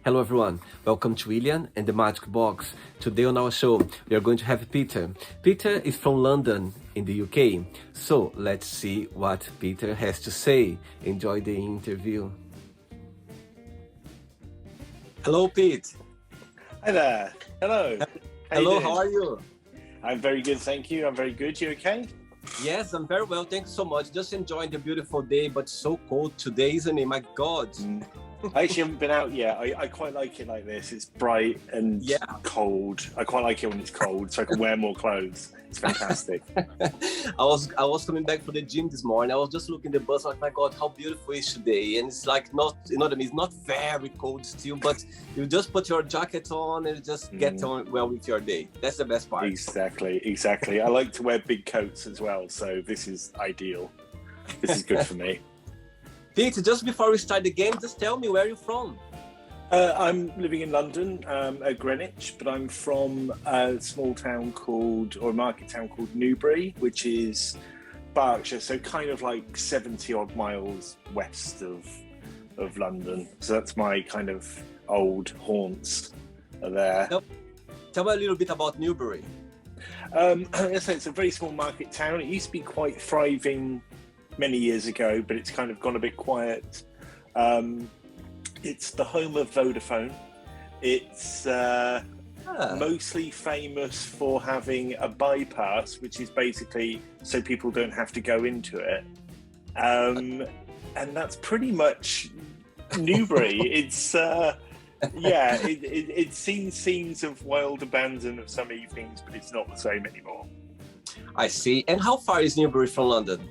Hello everyone, welcome to William and the Magic Box. Today on our show, we are going to have Peter. Peter is from London in the UK, so let's see what Peter has to say. Enjoy the interview. Hello Pete. Hi there. Hello. Hello, how are you? I'm very good, thank you. I'm very good. You okay? Yes, I'm very well, thanks so much. Just enjoying the beautiful day, but so cold today, isn't it? My God. I actually haven't been out yet. I quite like it like this. It's bright and cold. I quite like it when it's cold, so I can wear more clothes. It's fantastic. I was coming back from the gym this morning. I was just looking at the bus, like, my God, how beautiful it is today. And it's like not, you know what I mean? It's not very cold still, but you just put your jacket on and just get on well with your day. That's the best part. Exactly. I like to wear big coats as well, so this is ideal. This is good for me. Pete, just before we start the game, just tell me where you're from. I'm living in London, at Greenwich, but I'm from a small town or a market town called Newbury, which is Berkshire, so kind of like 70 odd miles west of London. So that's my kind of old haunts are there. Tell me a little bit about Newbury. It's a very small market town. It used to be quite thriving many years ago, but it's kind of gone a bit quiet. It's the home of Vodafone. It's mostly famous for having a bypass, which is basically so people don't have to go into it. And that's pretty much Newbury. It's it's seen scenes of wild abandon of some evenings, but it's not the same anymore. I see. And how far is Newbury from London?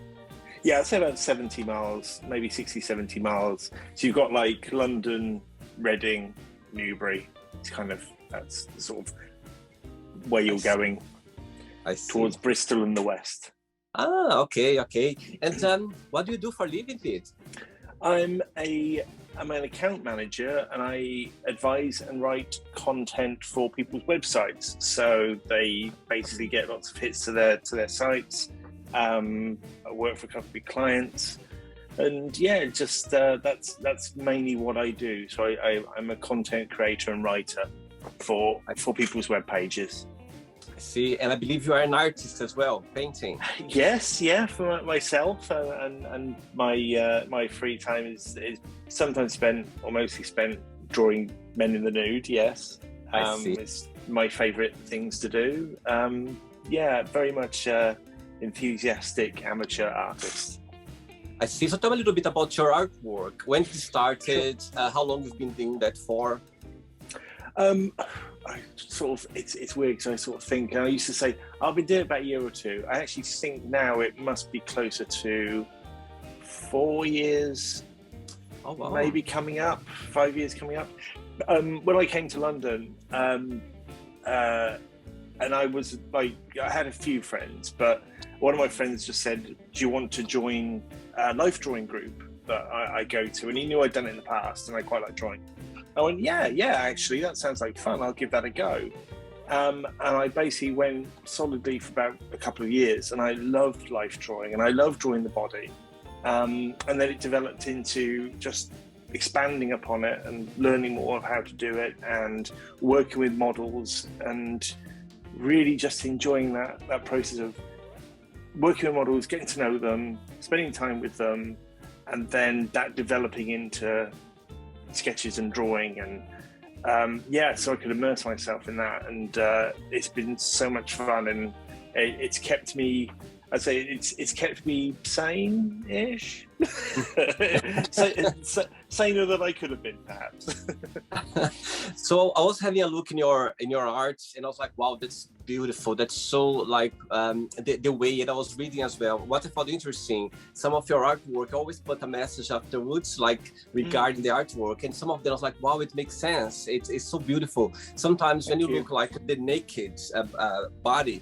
Yeah, I'd say about 70 miles, maybe 60, 70 miles. So you've got like London, Reading, Newbury. That's sort of where you're going. I see. Towards Bristol and the west. Ah, okay. And what do you do for a living, Pete? I'm an account manager, and I advise and write content for people's websites. So they basically get lots of hits to their sites. I work for a couple of big clients, and that's mainly what I do. So I'm a content creator and writer for people's web pages. I see, and I believe you are an artist as well, painting. Yes, for myself, and my free time is sometimes spent, or mostly spent, drawing men in the nude. Yes, I see. It's my favourite things to do. Very much. Enthusiastic amateur artist. I see. So tell me a little bit about your artwork. When it started, how long you've been doing that for? It's weird because I sort of think, I used to say, I've been doing it about a year or two. I actually think now it must be closer to 4 years, maybe coming up, 5 years coming up. When I came to London, and I was like, I had a few friends, but one of my friends just said, do you want to join a life drawing group that I go to? And he knew I'd done it in the past and I quite like drawing. I went, yeah, actually, that sounds like fun. I'll give that a go. And I basically went solidly for about a couple of years, and I loved life drawing and I loved drawing the body. And then it developed into just expanding upon it and learning more of how to do it and working with models and really just enjoying that process of working with models, getting to know them, spending time with them, and then that developing into sketches and drawing, and so I could immerse myself in that, and it's been so much fun, and it's kept me, I'd say it's kept me sane-ish. Saner than I could have been, perhaps. So I was having a look in your art, and I was like, wow, that's beautiful. That's so like the way, and I was reading as well. What I found interesting, some of your artwork always put a message afterwards, like regarding the artwork, and some of them I was like, wow, it makes sense. It's so beautiful. Sometimes when you look like the naked body,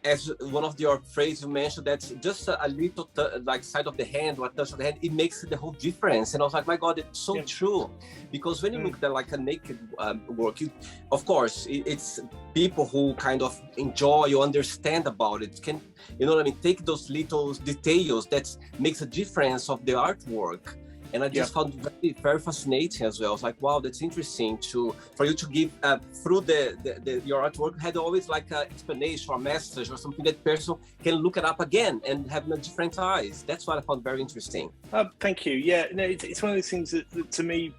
as one of your phrases you mentioned, that just a little like side of the hand or a touch of the hand, it makes the whole difference. And I was like, my God, it's so true. Because when you look at like a naked work, of course, it's people who kind of enjoy or understand about it can, you know what I mean, take those little details that makes a difference of the artwork. And I just found it very, very fascinating as well. I was like, wow, that's interesting for you to give through your artwork had always like an explanation or message or something that person can look it up again and have different eyes. That's what I found very interesting. Thank you. Yeah, no, it's one of those things that to me,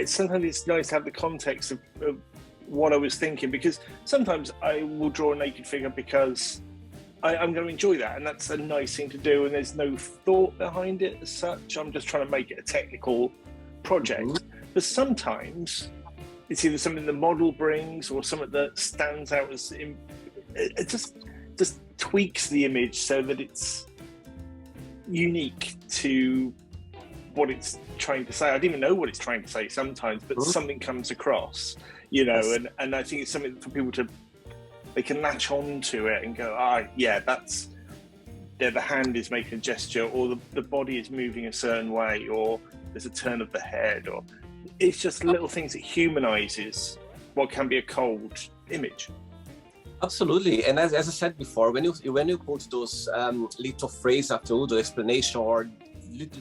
sometimes it's nice to have the context of what I was thinking, because sometimes I will draw a naked figure because I'm going to enjoy that, and that's a nice thing to do, and there's no thought behind it as such. I'm just trying to make it a technical project. But sometimes it's either something the model brings or something that stands out as it just tweaks the image so that it's unique to what it's trying to say. I don't even know what it's trying to say sometimes, but something comes across, and I think it's something for people to, they can latch on to it and go, yeah, the hand is making a gesture, or the body is moving a certain way, or there's a turn of the head, or it's just little things that humanizes what can be a cold image. Absolutely, and as I said before, when you put those little phrases after all the explanation or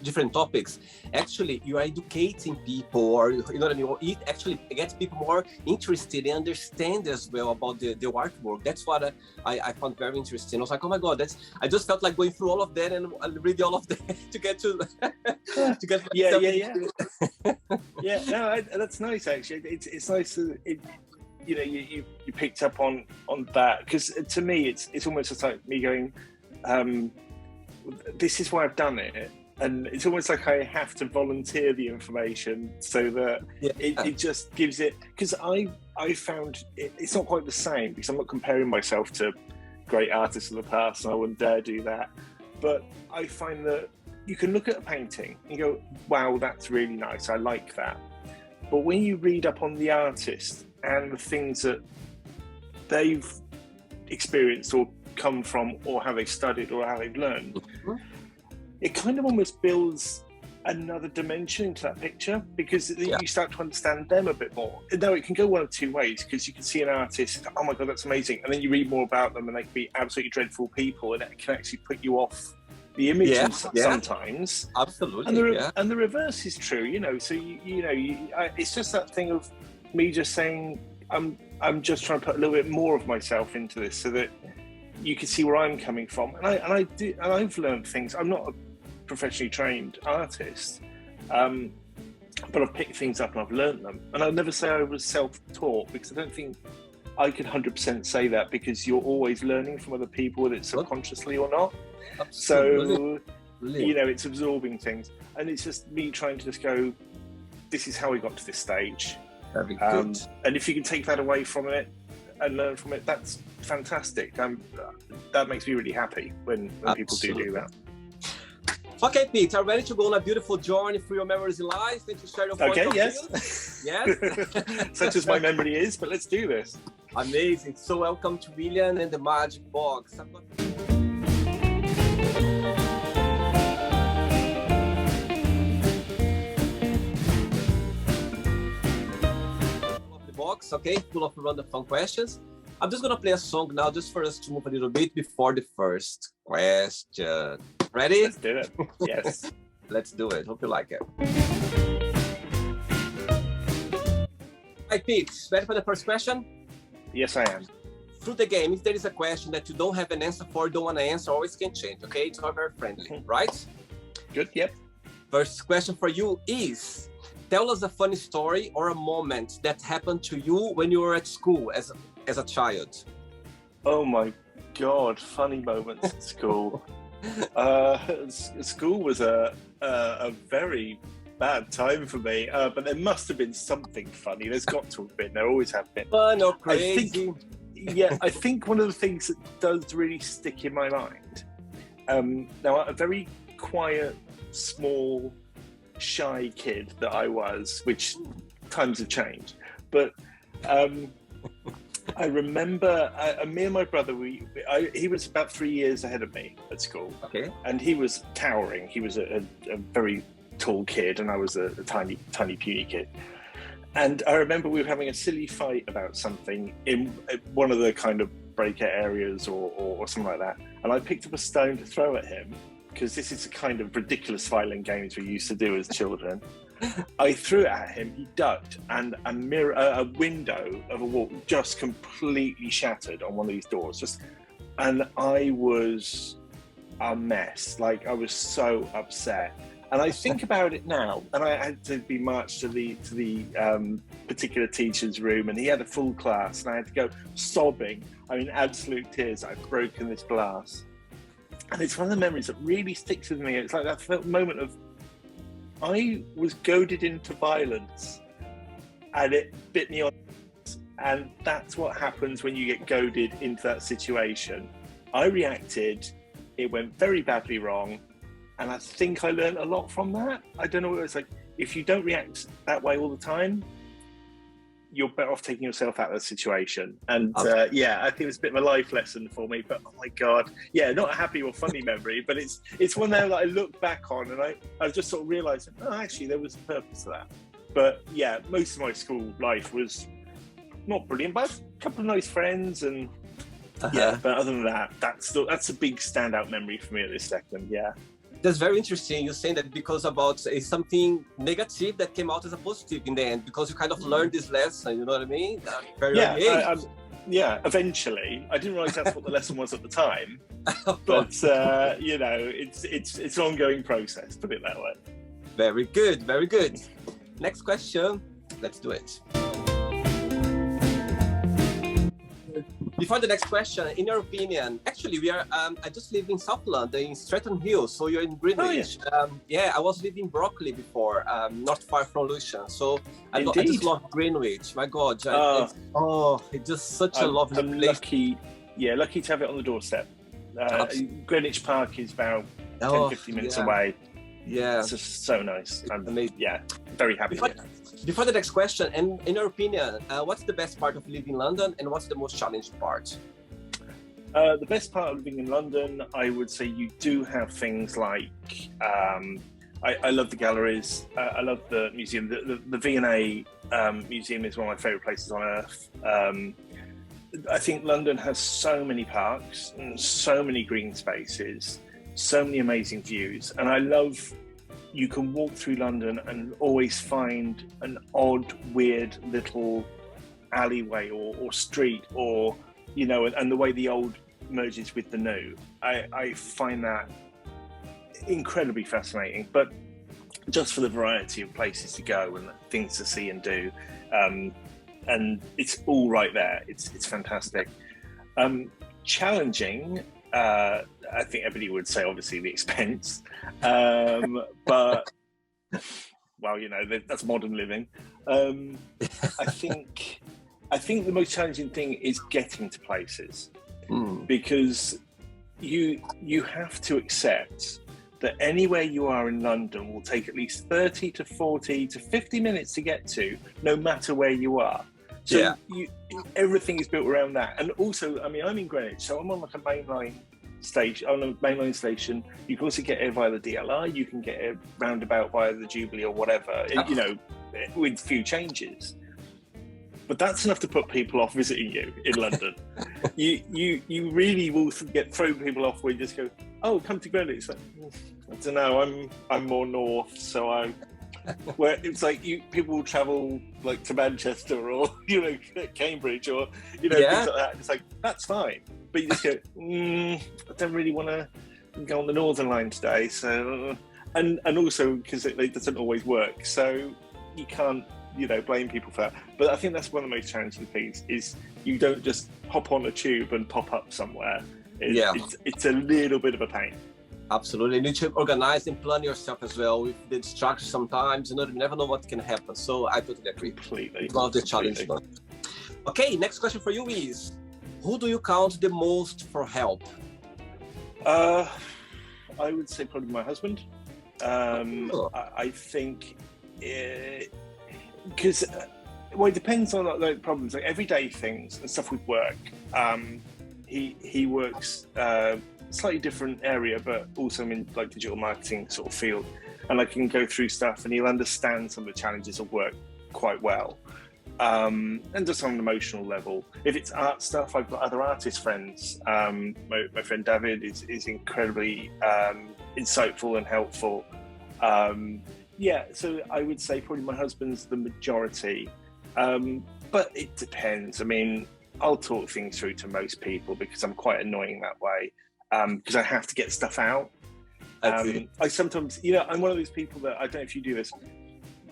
different topics, actually you are educating people, or it actually gets people more interested and understand as well about the artwork. That's what I found very interesting. I was like, oh my god, I just felt like going through all of that and read all of that to get to yeah. No, that's nice actually. It's nice that you picked up on that, because to me it's almost just like me going, this is why I've done it. And it's almost like I have to volunteer the information so that it just gives it, because I found it's not quite the same, because I'm not comparing myself to great artists of the past, and I wouldn't dare do that. But I find that you can look at a painting and go, wow, that's really nice, I like that. But when you read up on the artist and the things that they've experienced or come from, or how they've studied, or how they've learned, it kind of almost builds another dimension to that picture, because you start to understand them a bit more. Now, it can go one of two ways, because you can see an artist, oh my god, that's amazing, and then you read more about them and they can be absolutely dreadful people, and it can actually put you off the image sometimes. Absolutely. And the reverse is true, so it's just that thing of me just saying, I'm just trying to put a little bit more of myself into this so that you can see where I'm coming from. And I've learned things. I'm not a professionally trained artist, but I've picked things up and I've learned them. And I'll never say I was self-taught, because I don't think I could 100% say that, because you're always learning from other people, whether it's subconsciously or not. Absolutely. So, it's absorbing things. And it's just me trying to just go, this is how we got to this stage. Very good. And if you can take that away from it and learn from it, that's fantastic. That makes me really happy when people do that. Okay, Pete, are you ready to go on a beautiful journey through your memories in life and to share your point of view? Yes. Such as my memory is, but let's do this. Amazing. So welcome to William and the Magic Box. Box, okay, full of random fun questions. I'm just gonna play a song now, just for us to move a little bit before the first question. Ready? Let's do it. Yes. Let's do it. Hope you like it. Hi, Pete. Ready for the first question? Yes, I am. Through the game, if there is a question that you don't have an answer for, don't want to answer, always can change. Okay, it's all very friendly, right? Good. Yep. First question for you is: tell us a funny story or a moment that happened to you when you were at school as a child. Oh my God, funny moments at school. School was a very bad time for me, but there must have been something funny. There's got to have been. There always have been. Fun or crazy? I think one of the things that does really stick in my mind. Now, a very quiet, small, shy kid that I was, which times have changed, but I remember me and my brother, he was about 3 years ahead of me at school. Okay. And he was towering. He was a very tall kid, and I was a tiny puny kid. And I remember we were having a silly fight about something in one of the kind of breakout areas or something like that. And I picked up a stone to throw at him, because this is the kind of ridiculous violent games we used to do as children. I threw it at him, he ducked, and a window of a wall just completely shattered on one of these doors. And I was a mess. Like, I was so upset. And I think about it now, and I had to be marched to the particular teacher's room, and he had a full class, and I had to go sobbing. I mean, absolute tears. I've broken this glass. And it's one of the memories that really sticks with me. It's like that moment of, I was goaded into violence and it bit me on. And that's what happens when you get goaded into that situation. I reacted, it went very badly wrong. And I think I learned a lot from that. I don't know what it's like. If you don't react that way all the time, you're better off taking yourself out of the situation. And yeah, I think it was a bit of a life lesson for me, but oh my God. Yeah, not a happy or funny memory, but it's one there that I look back on and I've just sort of realized, oh, actually there was a purpose to that. But yeah, most of my school life was not brilliant, but I had a couple of nice friends and yeah, but other than that, that's a big standout memory for me at this second, yeah. That's very interesting. You're saying that because about something negative that came out as a positive in the end, because you kind of learned this lesson, you know what I mean? Very early age. Yeah, eventually. I didn't realize that's what the lesson was at the time, but you know, it's an ongoing process, put it that way. Very good, very good. Next question, let's do it. Before the next question, in your opinion, actually we are, I just live in South London, in Stratton Hill, so you're in Greenwich. Oh, yeah. I was living in Broccoli before, not far from Lucian, so I just love Greenwich, my God. It's just such a lovely place. Lucky to have it on the doorstep. Greenwich Park is about 10-15 minutes away. Yeah. It's just so nice. Yeah, very happy. Before the next question, and in your opinion, what's the best part of living in London and what's the most challenging part? The best part of living in London, I would say you do have things like, I love the galleries, I love the museum. The V&A museum is one of my favourite places on earth. I think London has so many parks and so many green spaces, so many amazing views, and I love you can walk through London and always find an odd, weird little alleyway or street, or, you know, and the way the old merges with the new. I find that incredibly fascinating, but just for the variety of places to go and things to see and do. And it's all right there. It's fantastic. Challenging, I think everybody would say obviously the expense, but well, you know, that's modern living. I think the most challenging thing is getting to places, because you have to accept that anywhere you are in London will take at least 30 to 40 to 50 minutes to get to, no matter where you are. So everything is built around that. And also, I mean, I'm in Greenwich, so I'm on like a mainline station. You can also get here via the DLR, you can get here roundabout via the Jubilee or whatever, you know, with few changes. But that's enough to put people off visiting you in London. you really will throw people off when you just go, oh, come to Greenwich. It's like, I don't know, I'm more north, so where it's like people will travel like to Manchester or, you know, Cambridge or, you know, things like that. It's like, that's fine. But you just go, I don't really want to go on the Northern Line today. So, and also because it doesn't always work. So you can't, you know, blame people for that. But I think that's one of the most challenging things is you don't just hop on a tube and pop up somewhere. It's a little bit of a pain. Absolutely. You need to organize and plan yourself as well with the distraction sometimes. You know, you never know what can happen. So I totally agree. Completely. Love the challenge. Okay, next question for you is, who do you count the most for help? I would say probably my husband. I think because well, it depends on like problems, like everyday things and stuff with work. He works slightly different area, but also in like digital marketing sort of field, and I can go through stuff and he'll understand some of the challenges of work quite well. And just on an emotional level, if it's art stuff, I've got other artist friends. My friend David is incredibly insightful and helpful. So I would say probably my husband's the majority, but it depends. I mean, I'll talk things through to most people because I'm quite annoying that way, because I have to get stuff out. I sometimes, I'm one of those people that, I don't know if you do this,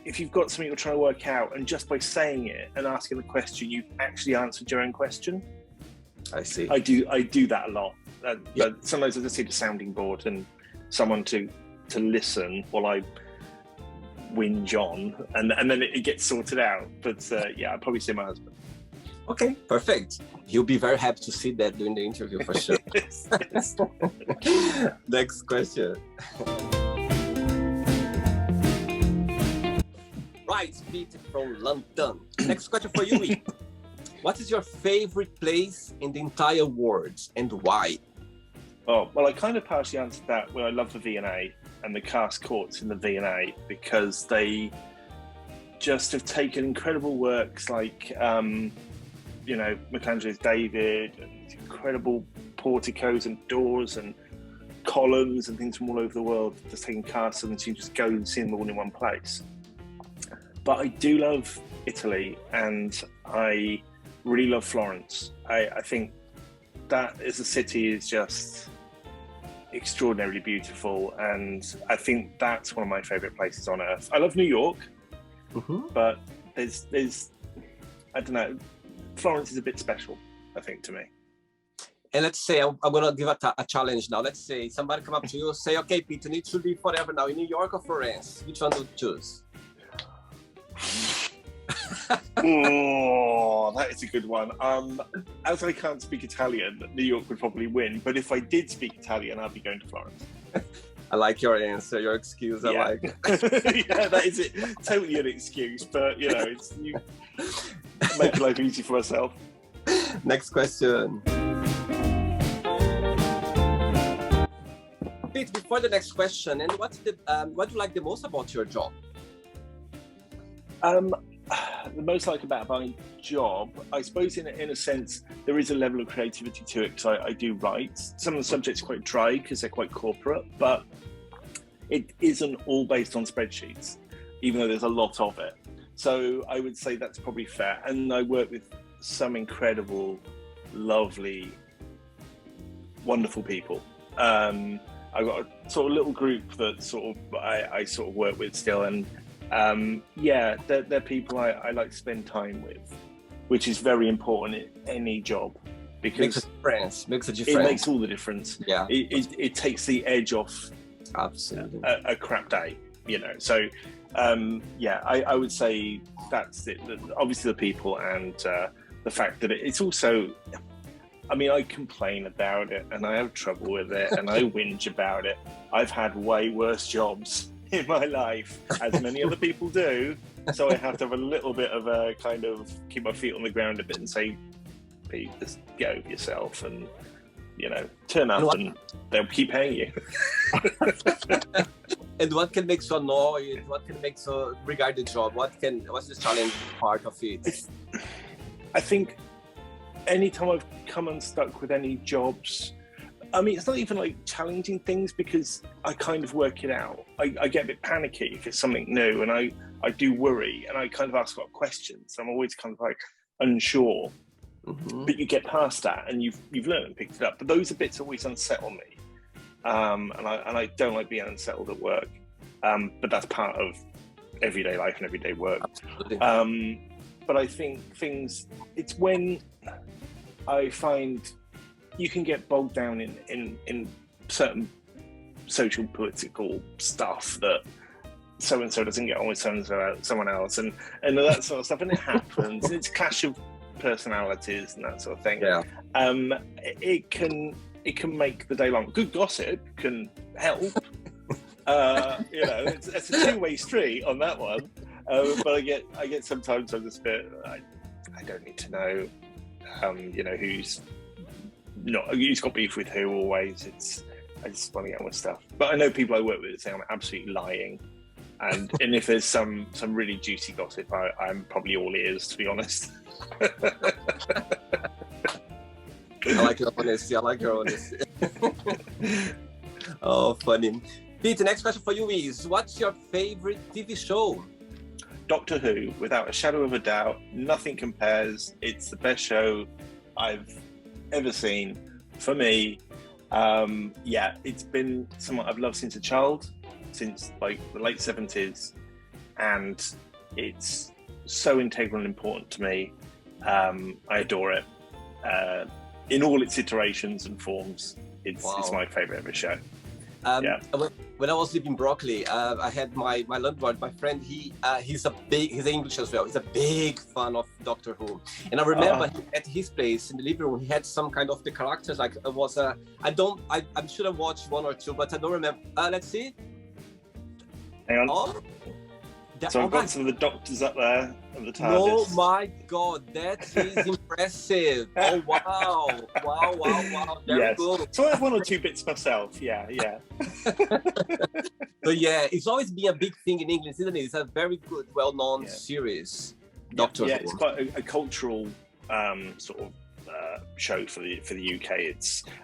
if you've got something you're trying to work out and just by saying it and asking the question, you've actually answered your own question. I see. I do that a lot. But sometimes I just need a sounding board and someone to listen while I whinge on, and then it gets sorted out. But I'd probably say my husband. Okay, perfect. He'll be very happy to see that during the interview for sure. Yes. Next question. Right, Pete from London. Next question for you, Pete. What is your favorite place in the entire world and why? Oh, well, I kind of partially answered that when I love the V&A and the cast courts in the V&A, because they just have taken incredible works like, Michelangelo's David, and incredible porticos and doors and columns and things from all over the world, just taking casts and you just go and see them all in one place. But I do love Italy, and I really love Florence. I think that as a city is just extraordinarily beautiful, and I think that's one of my favorite places on earth. I love New York, but there's I don't know, Florence is a bit special, I think, to me. And let's say I'm gonna give a challenge now. Let's say somebody come up to you and say, okay, Pete, you need to live forever now in New York or Florence. Which one do you choose? Oh, that is a good one. As I can't speak Italian, New York would probably win. But if I did speak Italian, I'd be going to Florence. I like your answer, your excuse. I like. Yeah, that is it. Totally an excuse, but it's you make life easy for myself. Next question. Pete, before the next question, and what do you like the most about your job? The most I like about my job, I suppose, in a sense, there is a level of creativity to it, because I do write. Some of the subjects are quite dry because they're quite corporate, but it isn't all based on spreadsheets, even though there's a lot of it. So I would say that's probably fair. And I work with some incredible, lovely, wonderful people. I've got a sort of little group that I sort of work with still, and they're people I like to spend time with, which is very important in any job, because makes a difference. It makes all the difference. Yeah, it takes the edge off. Absolutely. A crap day, So, I would say that's it. Obviously, the people and the fact that it's also. I mean, I complain about it and I have trouble with it and I whinge about it. I've had way worse jobs in my life, as many other people do. So I have to have a little bit of a kind of keep my feet on the ground a bit and say, Pete, just get over yourself and, turn up and they'll keep paying you. And what can make you annoyed? What can make you regard the job? What's the challenging part of it? I think anytime I've come unstuck with any jobs, I mean, it's not even like challenging things, because I kind of work it out. I get a bit panicky if it's something new, and I do worry, and I kind of ask a lot of questions. I'm always kind of like unsure, but you get past that and you've learned and picked it up. But those bits always unsettle me, and I don't like being unsettled at work. But that's part of everyday life and everyday work. But I think it's when I find you can get bogged down in certain social political stuff that so-and-so doesn't get on with someone else and that sort of stuff, and it happens. It's a clash of personalities and that sort of thing. Yeah. It can make the day long. Good gossip can help. It's a two-way street on that one. But I get sometimes I'm just a bit. I don't need to know. Who's got beef with who always. I just want to get on with stuff. But I know people I work with say I'm absolutely lying, and if there's some really juicy gossip, I'm probably all ears, to be honest. I like your honesty. Oh, funny. Pete, the next question for you is, what's your favorite TV show? Doctor Who, without a shadow of a doubt. Nothing compares. It's the best show I've ever seen. For me, it's been something I've loved since a child, since like the late 70s, and it's so integral and important to me. I adore it in all its iterations and forms. It's my favorite ever show. When I was living in Broccoli, I had my landlord, my friend. He's English as well. He's a big fan of Doctor Who, and I remember at his place in the living room, he had some kind of the characters. Like it was I'm sure I watched one or two, but I don't remember. Let's see. Hang on. So I've got some of the doctors up there of the TARDIS. Oh my God, that is impressive! Oh wow! Very good. So I have one or two bits myself. Yeah. So yeah, it's always been a big thing in England, isn't it? It's a very good, well-known series. Doctor Who. Yeah, it's quite a cultural sort of show for the UK.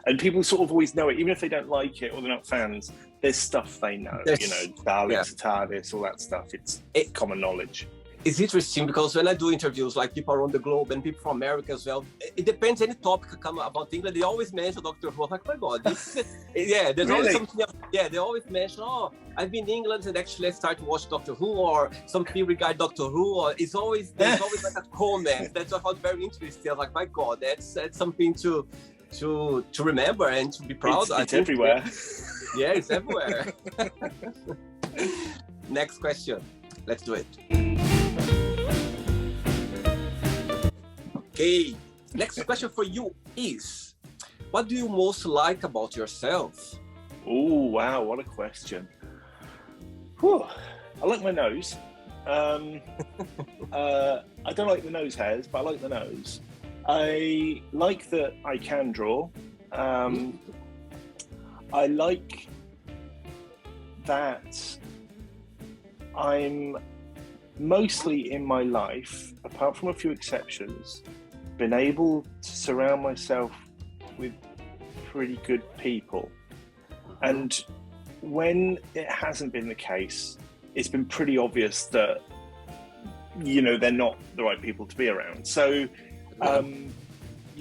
And people sort of always know it, even if they don't like it or they're not fans. There's stuff they know, Daleks, TARDIS, all that stuff. It's common knowledge. It's interesting because when I do interviews, like people around the globe and people from America as well, it depends any topic come about England, they always mention Doctor Who. I'm like, oh my God, there's always something. They always mention, I've been in England and actually I started to watch Doctor Who, or some people regard Doctor Who, or there's always like a comment. That's what I found very interesting. I was like, my God, that's something to remember and to be proud of. It's everywhere. Yeah, it's everywhere. Next question. Let's do it. Okay. Next question for you is, what do you most like about yourself? Oh, wow. What a question. Whew. I like my nose. I don't like the nose hairs, but I like the nose. I like that I can draw. I like that I'm mostly in my life, apart from a few exceptions, been able to surround myself with pretty good people. And when it hasn't been the case, it's been pretty obvious that, they're not the right people to be around. So, and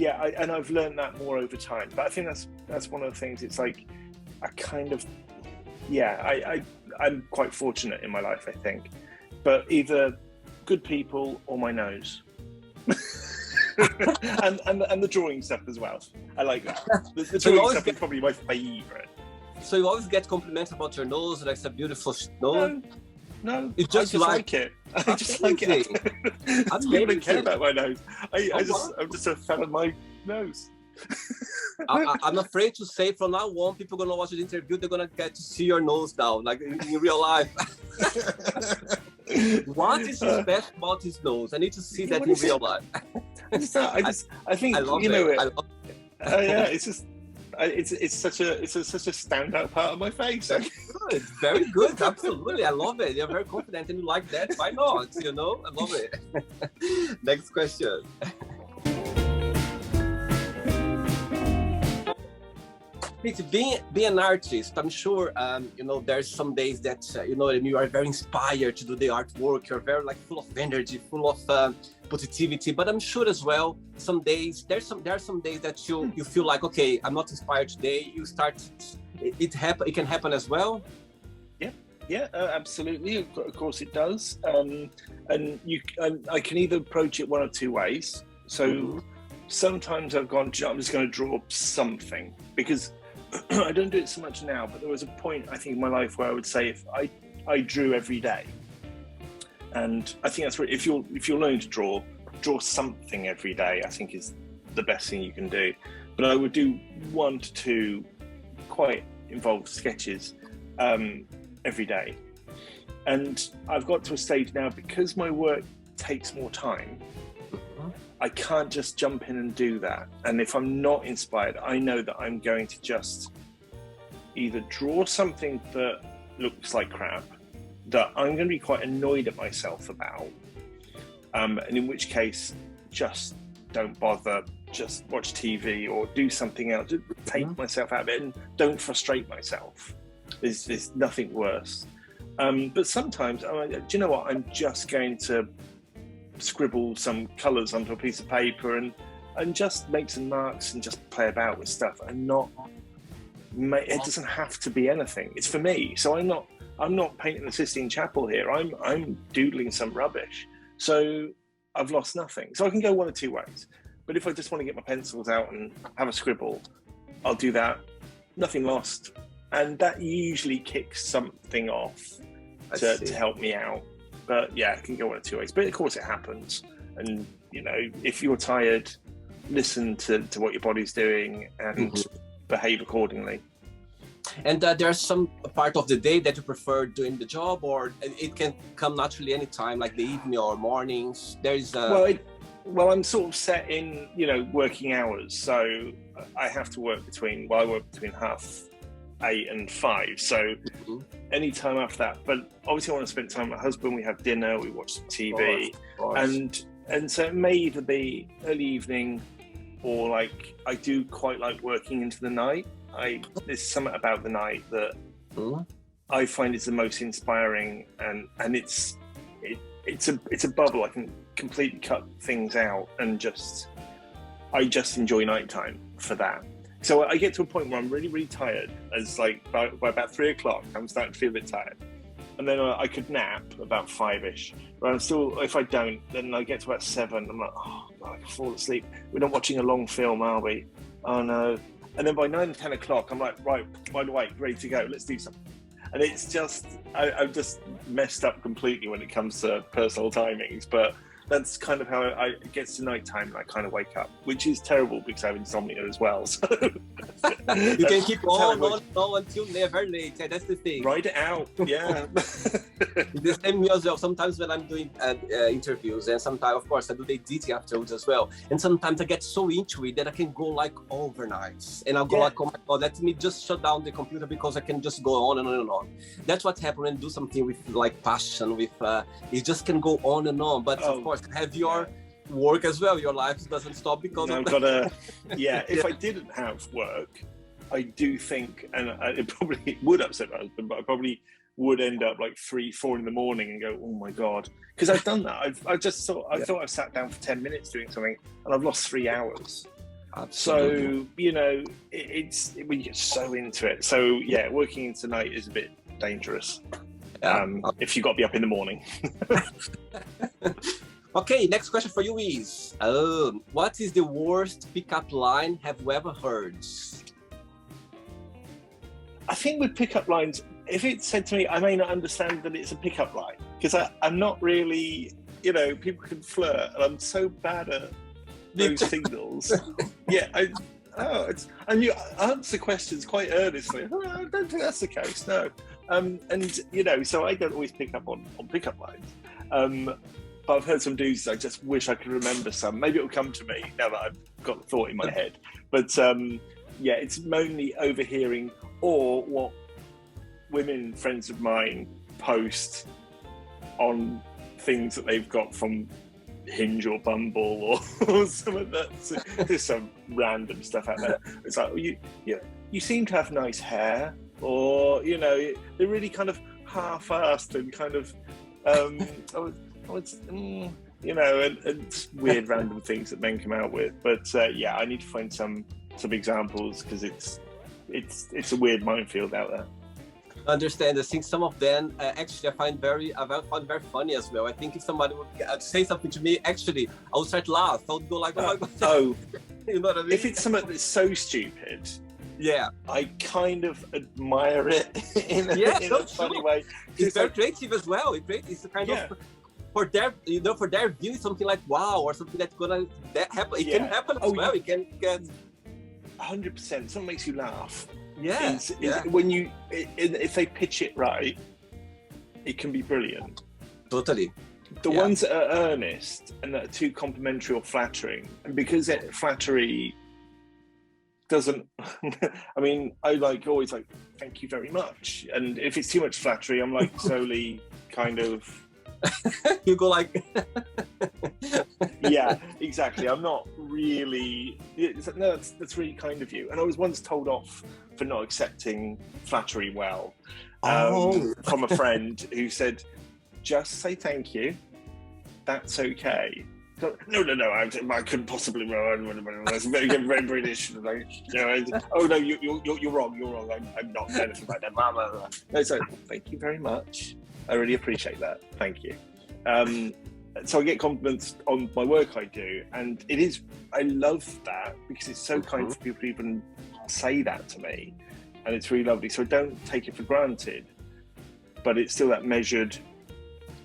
I've learned that more over time. But I think that's one of the things. It's like I'm quite fortunate in my life, I think. But either good people or my nose. and the drawing stuff as well. I like that. The drawing stuff is probably my favourite. So you always get compliments about your nose, like it's a beautiful nose? No, it's just I like it. I just like it. People don't care about my nose. I'm just a fan of my nose. I'm afraid to say from now on, people are gonna watch the interview, they're gonna get to see your nose now, like in real life. What is special about his nose? I need to see that in real life. I think I love it. Yeah, it's just. It's such a standout part of my face. Good, very good, absolutely. I love it. You're very confident and you like that. Why not? I love it. Next question. Being an artist, I'm sure there's some days that you are very inspired to do the artwork. You're very full of energy, full of positivity. But I'm sure as well, some days there are some days that you feel like, okay, I'm not inspired today. You start it can happen as well. Yeah, absolutely. Of course it does. And I can either approach it one of two ways. So sometimes I've gone, I'm just going to draw something, because I don't do it so much now, but there was a point, I think, in my life where I would say if I drew every day. And I think that's if you're learning to draw something every day, I think is the best thing you can do. But I would do 1 to 2 quite involved sketches every day. And I've got to a stage now, because my work takes more time, I can't just jump in and do that. And if I'm not inspired, I know that I'm going to just either draw something that looks like crap, that I'm going to be quite annoyed at myself about, and in which case, just don't bother just watch TV or do something else, just take myself out of it and don't frustrate myself. There's nothing worse. But sometimes, do you know what? I'm just going to scribble some colours onto a piece of paper and just make some marks and just play about with stuff. It doesn't have to be anything. It's for me. So I'm not painting the Sistine Chapel here. I'm doodling some rubbish. So I've lost nothing. So I can go one of two ways. But if I just want to get my pencils out and have a scribble, I'll do that. Nothing lost. And that usually kicks something off to help me out. But yeah, it can go one of two ways. But of course it happens. And, you know, if you're tired, listen to what your body's doing and behave accordingly. And there's some part of the day that you prefer doing the job, or it can come naturally anytime, like the evening or mornings. There's well, I'm sort of set in, you know, working hours. So I have to work I work between 8:30 and 5. So any time after that. But obviously I want to spend time with my husband. We have dinner, we watch some TV. And so it may either be early evening or like, I do quite like working into the night. There's something about the night that I find is the most inspiring, and it's a bubble. I can completely cut things out and I just enjoy nighttime for that. So I get to a point where I'm really, really tired. As like by about 3 o'clock, I'm starting to feel a bit tired, and then I could nap about 5ish. But I'm still, if I don't, then I get to about 7. I'm like, oh, I can fall asleep. We're not watching a long film, are we? Oh no. And then by 9, 10 o'clock, I'm like, right, wide awake, ready to go. Let's do something. And it's just, I've just messed up completely when it comes to personal timings. But that's kind of how it gets to nighttime and I kind of wake up, which is terrible because I have insomnia as well. So you can keep on until very late. Yeah, that's the thing. Ride it out, yeah. The same me as well. Sometimes when I'm doing interviews, and sometimes, of course, I do the editing afterwards as well. And sometimes I get so into it that I can go like overnight. And I'll go like, oh my God, let me just shut down the computer because I can just go on and on and on. That's what happens when you do something with like passion, with it just can go on and on. But of course, have your work as well. Your life doesn't stop because I've got to. Yeah, if I didn't have work, I do think, and it probably would upset my husband, but I probably would end up like 3, 4 in the morning and go, oh my God, because I've done that. I thought I've sat down for 10 minutes doing something, and I've lost 3 hours. Absolutely. So you know, it's when you get so into it. So yeah, working into night is a bit dangerous. If you've got to be up in the morning. Okay, next question for you is, what is the worst pickup line have you ever heard? I think with pickup lines, if it's said to me, I may not understand that it's a pickup line, because I'm not really, you know, people can flirt, and I'm so bad at those signals. Yeah, and you answer questions quite earnestly. Oh, I don't think that's the case, no. And, you know, so I don't always pick up on pickup lines. But I've heard some dudes, I just wish I could remember some. Maybe it'll come to me now that I've got the thought in my head. But yeah, it's mainly overhearing or what women friends of mine post on things that they've got from Hinge or Bumble or some of that. There's some random stuff out there. It's like, you seem to have nice hair, or, you know, they're really kind of half-assed and kind of, you know, and weird random things that men come out with. But yeah, I need to find some examples because it's a weird minefield out there. I understand. I think some of them actually I find very funny as well. I think if somebody would say something to me, actually I would start laugh. I would go like, oh my God. Oh, you know what I mean? If it's something that's so stupid, yeah, I kind of admire it in a funny way. It's very creative as well. It's a kind of for their view, something like wow, or something that's gonna happen. It can happen as well. It can 100%. Something makes you laugh. Yeah, when if they pitch it right, it can be brilliant. Totally. The ones that are earnest and that are too complimentary or flattering, and because flattery doesn't, I mean, I always thank you very much, and if it's too much flattery, I'm like slowly kind of you go like Yeah, exactly. I'm not really. No, that's really kind of you. And I was once told off for not accepting flattery well from a friend who said, "Just say thank you. That's okay." No. I couldn't possibly. That's very British. Like, oh no, you're wrong. You're wrong. I'm not anything like that. Blah, blah, blah. No, so thank you very much. I really appreciate that. Thank you. So I get compliments on my work I do, and I love that because it's so kind for people to even say that to me, and it's really lovely. So I don't take it for granted, but it's still that measured.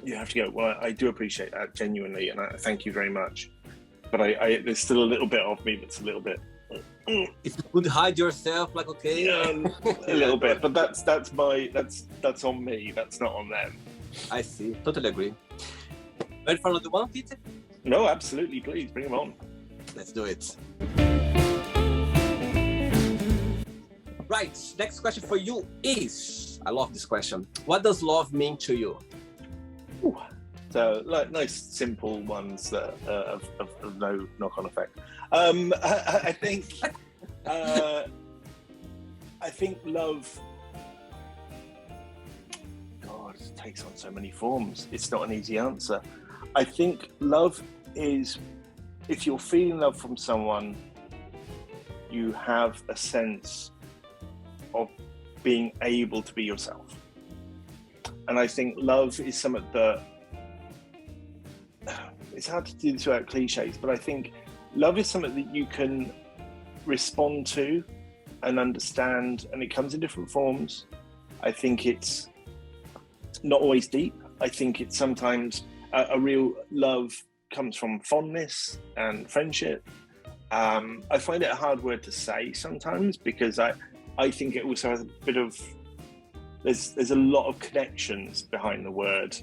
You have to go, well, I do appreciate that genuinely, and I thank you very much. But there's still a little bit of me that's a little bit. If you could hide yourself, like, okay, a little bit, but that's on me. That's not on them. I see. Totally agree. Ready for another one, Peter? No, absolutely. Please bring them on. Let's do it. Right. Next question for you is, I love this question. What does love mean to you? Ooh. So, like, nice, simple ones that of no knock-on effect. I think love. God, it takes on so many forms. It's not an easy answer. I think love is, if you're feeling love from someone, you have a sense of being able to be yourself. And I think love is something that, it's hard to do this without cliches, but I think love is something that you can respond to and understand, and it comes in different forms. I think it's not always deep. I think it's sometimes a real love comes from fondness and friendship. I find it a hard word to say sometimes because I think it also has a bit of, there's a lot of connections behind the word.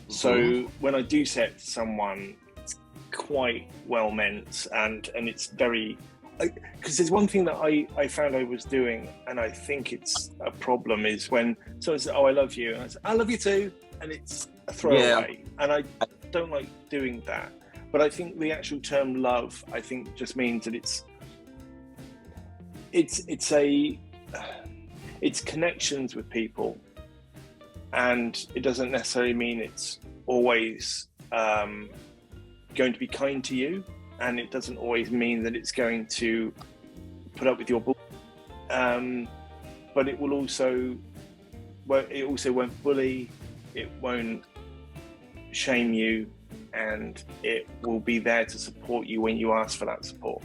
So when I do say it to someone, it's quite well meant, and it's very, because there's one thing that I found I was doing, and I think it's a problem, is when someone says, "Oh, I love you," and I say, "I love you too," and it's a throwaway, and I don't like doing that. But I think the actual term love, I think, just means that it's connections with people, and it doesn't necessarily mean it's always going to be kind to you, and it doesn't always mean that it's going to put up with your bull. But it will also, it also won't bully, it won't shame you, and it will be there to support you when you ask for that support.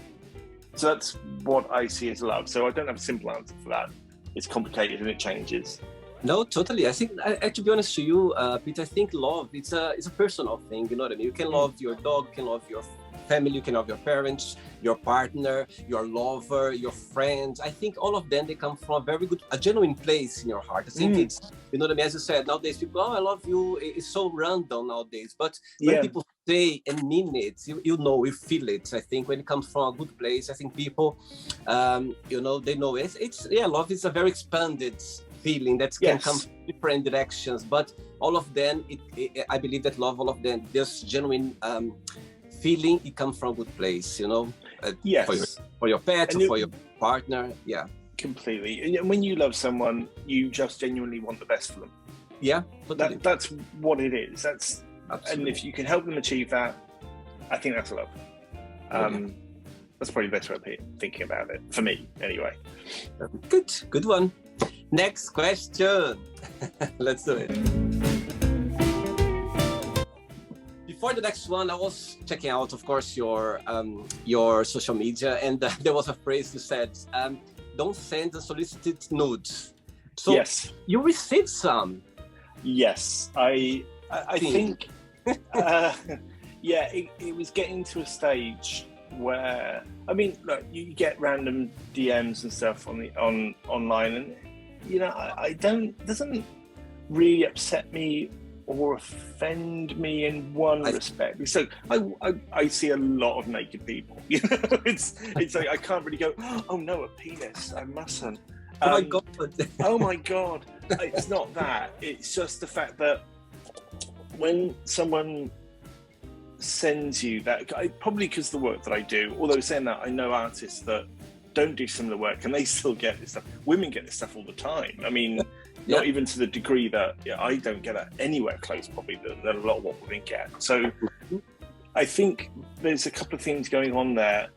So that's what I see as love. So I don't have a simple answer for that. It's complicated and it changes. No, totally. I think, to be honest to you, Peter, I think love, it's a personal thing. You know what I mean? You can love your dog, you can love your family, you can love your parents, your partner, your lover, your friends. I think all of them, they come from a genuine place in your heart. I think it's, you know what I mean? As you said, nowadays people, "Oh, I love you." It's so random nowadays. But when people say and mean it, you know, you feel it. I think when it comes from a good place, I think people, you know, they know it. Love is a very expanded feeling that can come from different directions, but all of them, I believe that love, all of them, this genuine feeling, it comes from a good place, you know, for your pet, for your partner. Yeah, completely. And when you love someone, you just genuinely want the best for them. Yeah, totally. That's what it is. That's absolutely. And if you can help them achieve that, I think that's love. That's probably the best way of thinking about it, for me anyway. Good one. Next question. Let's do it. Before the next one, I was checking out, of course, your social media, and there was a phrase you said, "Don't send unsolicited nudes." So yes, you received some. Yes, I think. It was getting to a stage where, I mean, look, you get random DMs and stuff online, and you know, doesn't really upset me or offend me in one respect. So I see a lot of naked people. You know, it's like I can't really go, "Oh no, a penis, I mustn't." Oh my god! Oh my god! It's not that. It's just the fact that when someone sends you that, probably because of the work that I do. Although saying that, I know artists that don't do similar work and they still get this stuff. Women get this stuff all the time. I mean, not even to the degree that I don't get it anywhere close probably than a lot of what women get. So I think there's a couple of things going on there.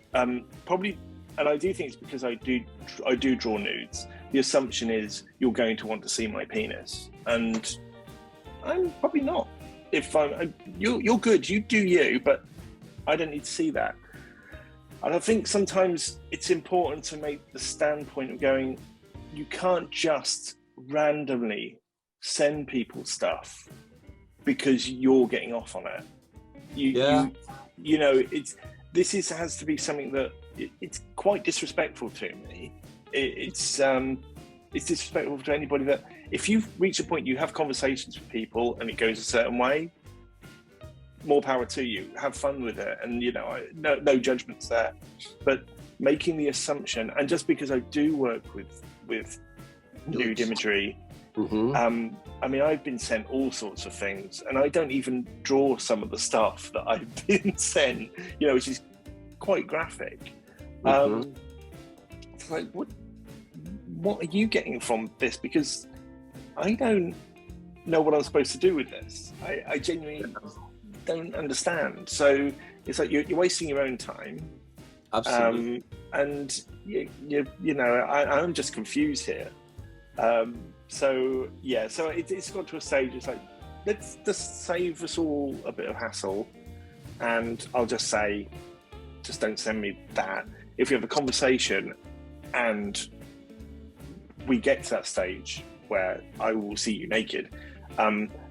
Probably, and I do think it's because I do draw nudes. The assumption is you're going to want to see my penis, and I'm probably not. If you're good, you do you, but I don't need to see that. And I think sometimes it's important to make the standpoint of going, you can't just randomly send people stuff because you're getting off on it. You know, this has to be something that it's quite disrespectful to me. It's disrespectful to anybody that if you've reached a point you have conversations with people and it goes a certain way, more power to you. Have fun with it, and you know, no judgments there. But making the assumption, and just because I do work with nude imagery, I mean, I've been sent all sorts of things, and I don't even draw some of the stuff that I've been sent, you know, which is quite graphic. It's like, what are you getting from this? Because I don't know what I'm supposed to do with this. I genuinely don't understand. So it's like you're wasting your own time. Absolutely. And you know, I'm just confused here. So it's got to a stage. It's like, let's just save us all a bit of hassle, and I'll just say, just don't send me that. If we have a conversation and we get to that stage where I will see you naked,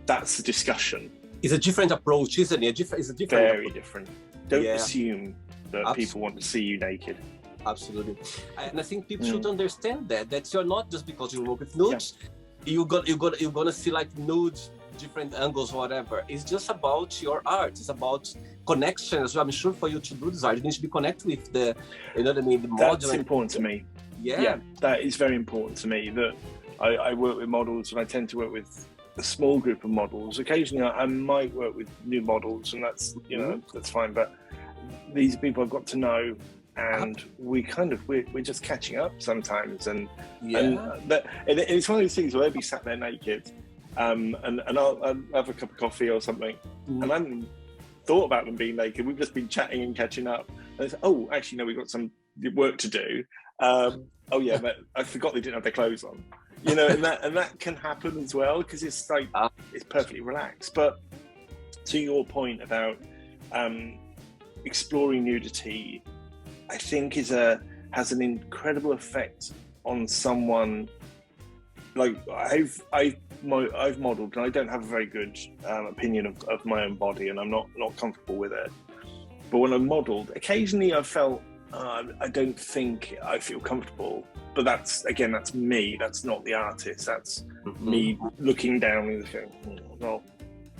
that's the discussion. It's a different approach, isn't it? It's a different Very approach. different. Don't assume that people want to see you naked. Absolutely. And I think people should understand that you're not just because you work with nudes, you're gonna see like nudes, different angles, whatever. It's just about your art. It's about connections. I'm sure for you to do this art, you need to be connected with the, you know what I mean, the model. That's important to me. Yeah, that is very important to me. That I work with models, and I tend to work with a small group of models. Occasionally I might work with new models, and that's, you know, that's fine. But these people I've got to know, and we're just catching up sometimes. And it's one of those things where they'll be sat there naked, and I'll have a cup of coffee or something, and I haven't thought about them being naked. We've just been chatting and catching up. And it's, oh, actually, no, we've got some work to do. Oh yeah, but I forgot they didn't have their clothes on. You know, and that can happen as well, because it's like it's perfectly relaxed. But to your point about exploring nudity, I think has an incredible effect on someone. Like I've modelled, and I don't have a very good opinion of my own body, and I'm not comfortable with it. But when I've modelled, occasionally I've felt I don't think I feel comfortable. But that's me. That's not the artist. That's me looking down and going, not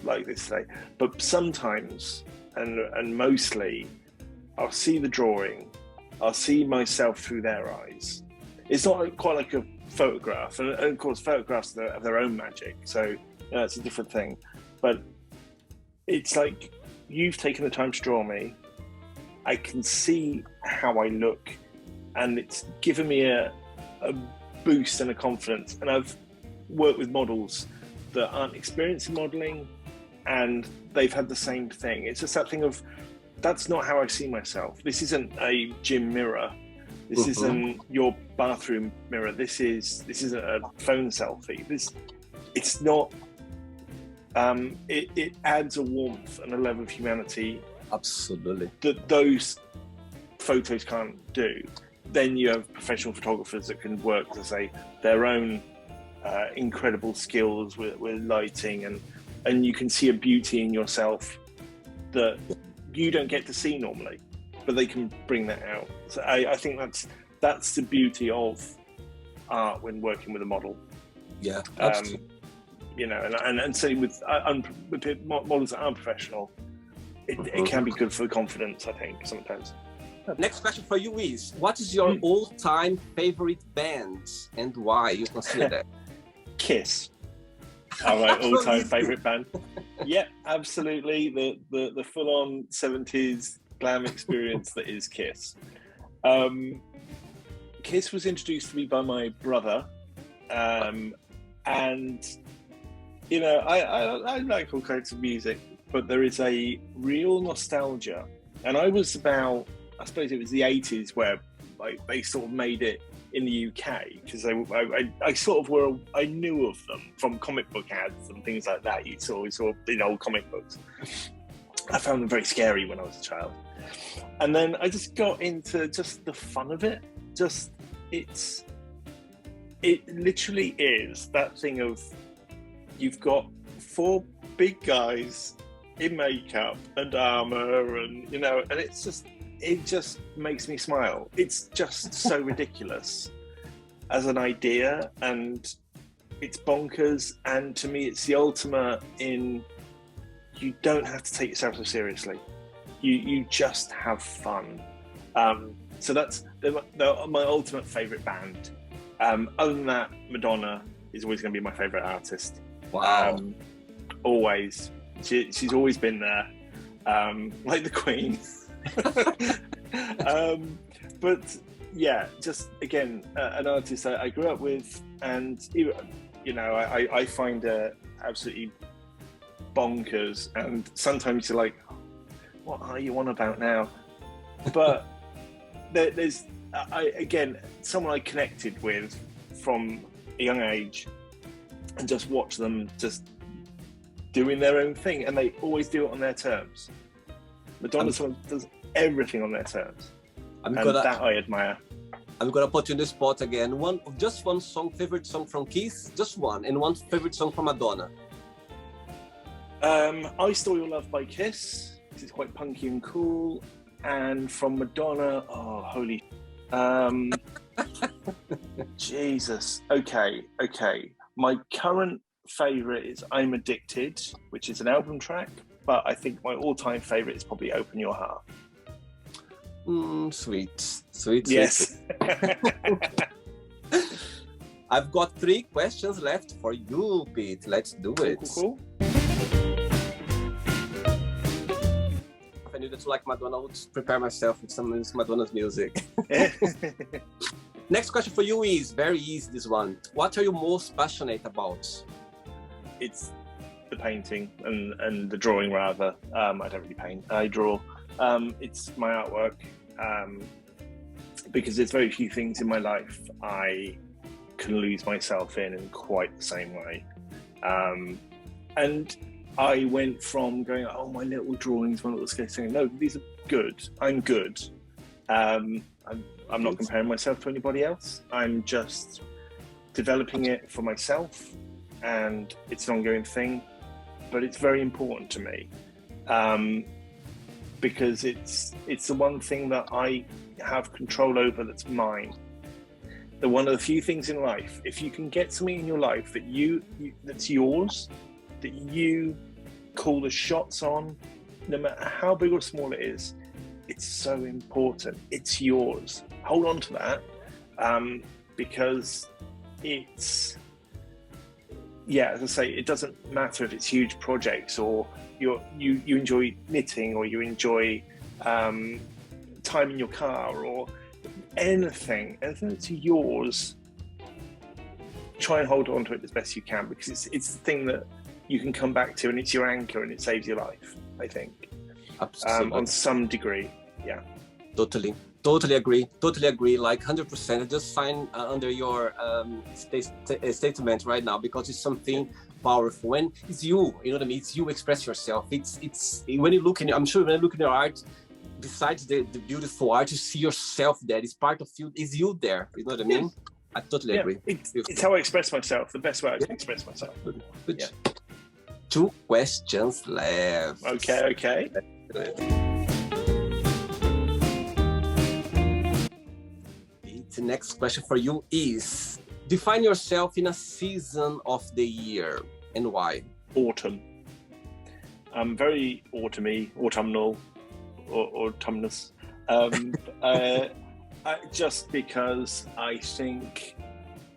like this today. But sometimes, and mostly, I'll see the drawing. I'll see myself through their eyes. It's not quite like a photograph, and of course, photographs have their own magic. So it's a different thing. But it's like you've taken the time to draw me. I can see how I look, and it's given me a boost and a confidence. And I've worked with models that aren't experienced in modelling, and they've had the same thing. It's just that thing of, that's not how I see myself. This isn't a gym mirror. This isn't your bathroom mirror. This isn't a phone selfie. It's not. It adds a warmth and a level of humanity. Absolutely. That those photos can't do. Then you have professional photographers that can work, as I say, their own incredible skills with lighting, and you can see a beauty in yourself that you don't get to see normally, but they can bring that out. So I think that's the beauty of art when working with a model. Yeah, absolutely. You know, and same with models that aren't professional, it can be good for the confidence, I think, sometimes. Next question for you is, what is your all-time favorite band and why you consider that? Kiss. All right, all-time favorite band. Yeah, absolutely. The full-on 70s glam experience that is Kiss. Kiss was introduced to me by my brother, and you know, I like all kinds of music, but there is a real nostalgia. And I was about, I suppose it was the 80s where like they sort of made it in the UK, because I sort of I knew of them from comic book ads and things like that. You saw in old comic books. I found them very scary when I was a child, and then I just got into just the fun of it. Just it literally is that thing of, you've got four big guys in makeup and armor, and you know, and it just makes me smile. It's just so ridiculous as an idea, and it's bonkers. And to me, it's the ultimate in, you don't have to take yourself so seriously. You just have fun. So they're my ultimate favorite band. Other than that, Madonna is always going to be my favorite artist. Wow. Always. She's always been there, like the Queen. But yeah, just again, an artist I grew up with, and you know, I find her absolutely bonkers, and sometimes you're like, what are you on about now? But there's again, someone I connected with from a young age, and just watch them just doing their own thing, and they always do it on their terms. Madonna does everything on their terms, that I admire. I'm gonna put you in the spot again. Just one song, favorite song from Kiss, just one, and one favorite song from Madonna. I Stole Your Love by Kiss, because it's quite punky and cool. And from Madonna, oh holy, Jesus. Okay. My current favorite is I'm Addicted, which is an album track, but I think my all-time favorite is probably Open Your Heart. Sweet. Yes. I've got 3 questions left for you, Pete. Let's do it. Cool. If I knew that you like Madonna, I would prepare myself with some Madonna's music. Next question for you is very easy, this one. What are you most passionate about? It's the painting and the drawing, rather. I don't really paint, I draw. It's my artwork, because there's very few things in my life I can lose myself in quite the same way. And I went from going, oh, my little drawings, my little sketching. No, these are good. I'm good. I'm not comparing myself to anybody else. I'm just developing it for myself, and it's an ongoing thing, but it's very important to me, because it's the one thing that I have control over, that's mine. One of the few things in life, if you can get something in your life that that's yours, that you call the shots on, no matter how big or small it is, it's so important. It's yours. Hold on to that, because it's, yeah, as I say, it doesn't matter if it's huge projects, or you enjoy knitting, or you enjoy time in your car, or anything that's yours. Try and hold on to it as best you can, because it's the thing that you can come back to, and it's your anchor, and it saves your life, I think. Absolutely. On some degree, yeah. Totally agree. Like 100%. I just sign under your statement right now, because it's something powerful. When it's you know what I mean? It's you express yourself. It's when you look in, I'm sure when you look in your art, besides the beautiful art, you see yourself there. It's part of you. Is you there? You know what I mean? Yeah. I totally agree. It's how I express myself. The best way I can express myself. Good. Yeah. 2 questions left. Okay. The next question for you is, define yourself in a season of the year, and why? Autumn. I'm very autumnal, or autumnous. Just because I think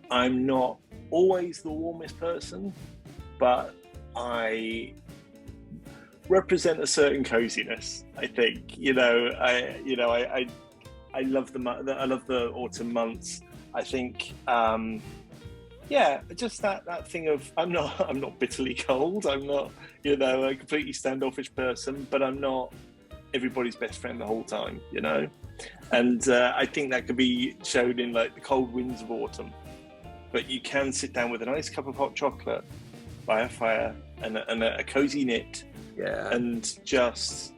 I'm not always the warmest person, but I represent a certain coziness. I think I love I love the autumn months. I think just that thing of I'm not bitterly cold. I'm not a completely standoffish person, but I'm not everybody's best friend the whole time. And I think that could be shown in like the cold winds of autumn. But you can sit down with a nice cup of hot chocolate by a fire and a cozy knit, and just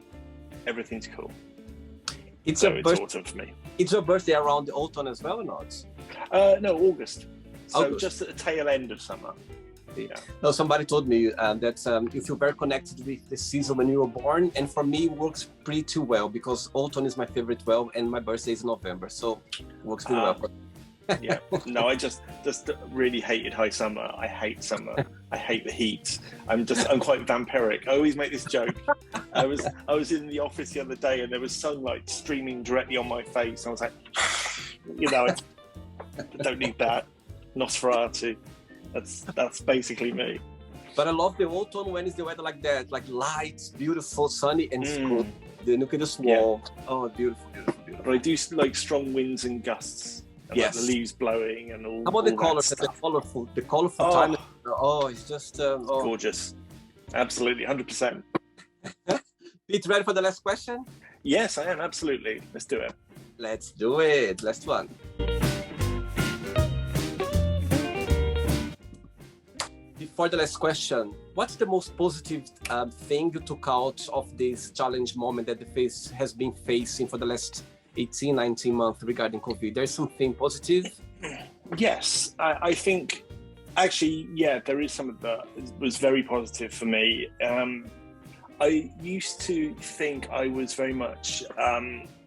everything's cool. It's autumn for me. It's your birthday around the autumn as well, or not? No, August. So just at the tail end of summer. Yeah. No, somebody told me that you feel very connected with the season when you were born, and for me it works pretty well because autumn is my favorite and my birthday is in November, so it works pretty well. Yeah. No, I just really hated high summer. I hate summer. I hate the heat. I'm quite vampiric. I always make this joke. I was in the office the other day and there was sunlight streaming directly on my face. I was like, I don't need that. Nosferatu. That's basically me. But I love the autumn when it's the weather like that, like light, beautiful, sunny, and cool. The look at the small. Yeah. Oh, beautiful. But I do like strong winds and gusts. And like the leaves blowing and all. How about the colors? The colorful time. Oh, it's just gorgeous. Absolutely, 100%. Pete, ready for the last question? Yes, I am. Absolutely. Let's do it. Let's do it. Last one. Before the last question, what's the most positive thing you took out of this challenge moment that the face has been facing for the last 18, 19 months regarding COVID? There's something positive? Yes, I think actually, there is something that was very positive for me. I used to think I was very much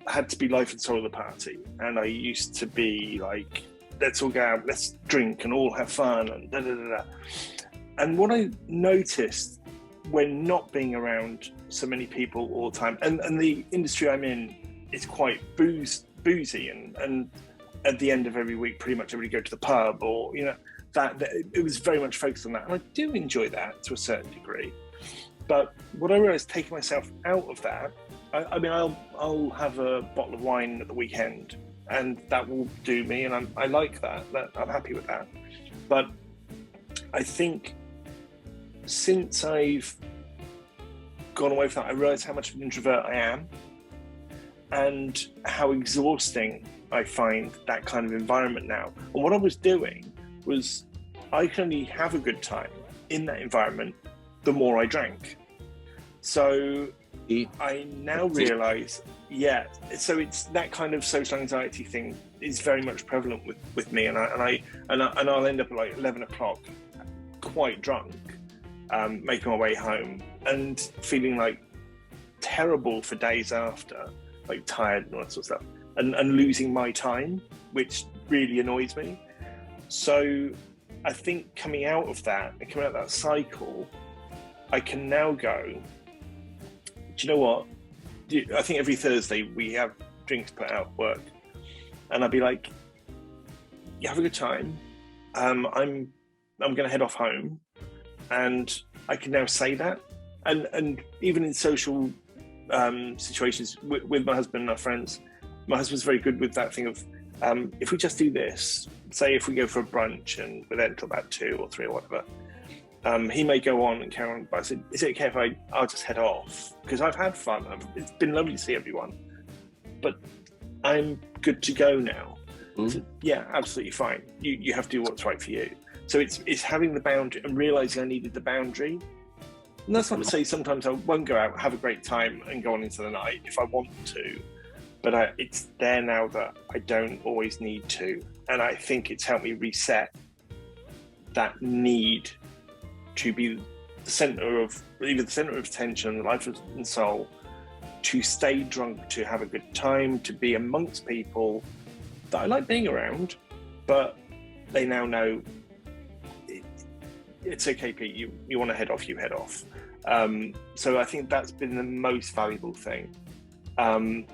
had to be life and soul of the party, and I used to be like, let's all go out, let's drink and all have fun and da da da da. And what I noticed when not being around so many people all the time, and the industry I'm in is quite boozy, and at the end of every week, pretty much everybody go to the pub, or that it was very much focused on that, and I do enjoy that to a certain degree. But what I realised, taking myself out of that, I mean, I'll have a bottle of wine at the weekend, and that will do me, and I like that. I'm happy with that. But I think since I've gone away from that, I realised how much of an introvert I am, and how exhausting I find that kind of environment now. And what I was doing was, I can only have a good time in that environment the more I drank. So I now realise, so it's that kind of social anxiety thing is very much prevalent with me, and I'll end up at like 11 o'clock, quite drunk, making my way home and feeling like terrible for days after, like tired and all that sort of stuff, and losing my time, which really annoys me. So I think coming out of that and coming out of that cycle, I can now go, do you know what? I think every Thursday we have drinks put out at work, and I'd be like, you have a good time. I'm going to head off home, and I can now say that, and even in social situations with my husband and our friends, my husband's very good with that thing of, if we just do this, say if we go for a brunch and we're there until about 2 or 3 or whatever, he may go on and carry on, but I said, is it okay if I'll just head off? Because I've had fun. It's been lovely to see everyone, but I'm good to go now. So, yeah, absolutely fine. You have to do what's right for you. So it's having the boundary and realising I needed the boundary. And that's not to say sometimes I won't go out, have a great time and go on into the night if I want to, but it's there now that I don't always need to. And I think it's helped me reset that need to be the centre of attention, life and soul, to stay drunk, to have a good time, to be amongst people that I like being around, but they now know it's okay, Pete, you want to head off, you head off. So I think that's been the most valuable thing. And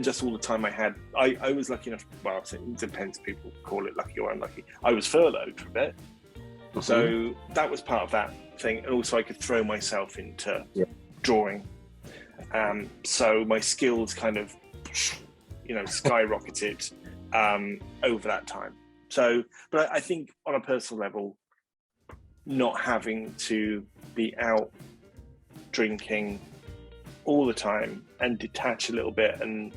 just all the time I had, I was lucky enough, well, it depends, people call it lucky or unlucky. I was furloughed for a bit. So that was part of that thing. And also I could throw myself into drawing. So my skills kind of, skyrocketed over that time. So, but I think on a personal level, not having to be out drinking all the time and detach a little bit and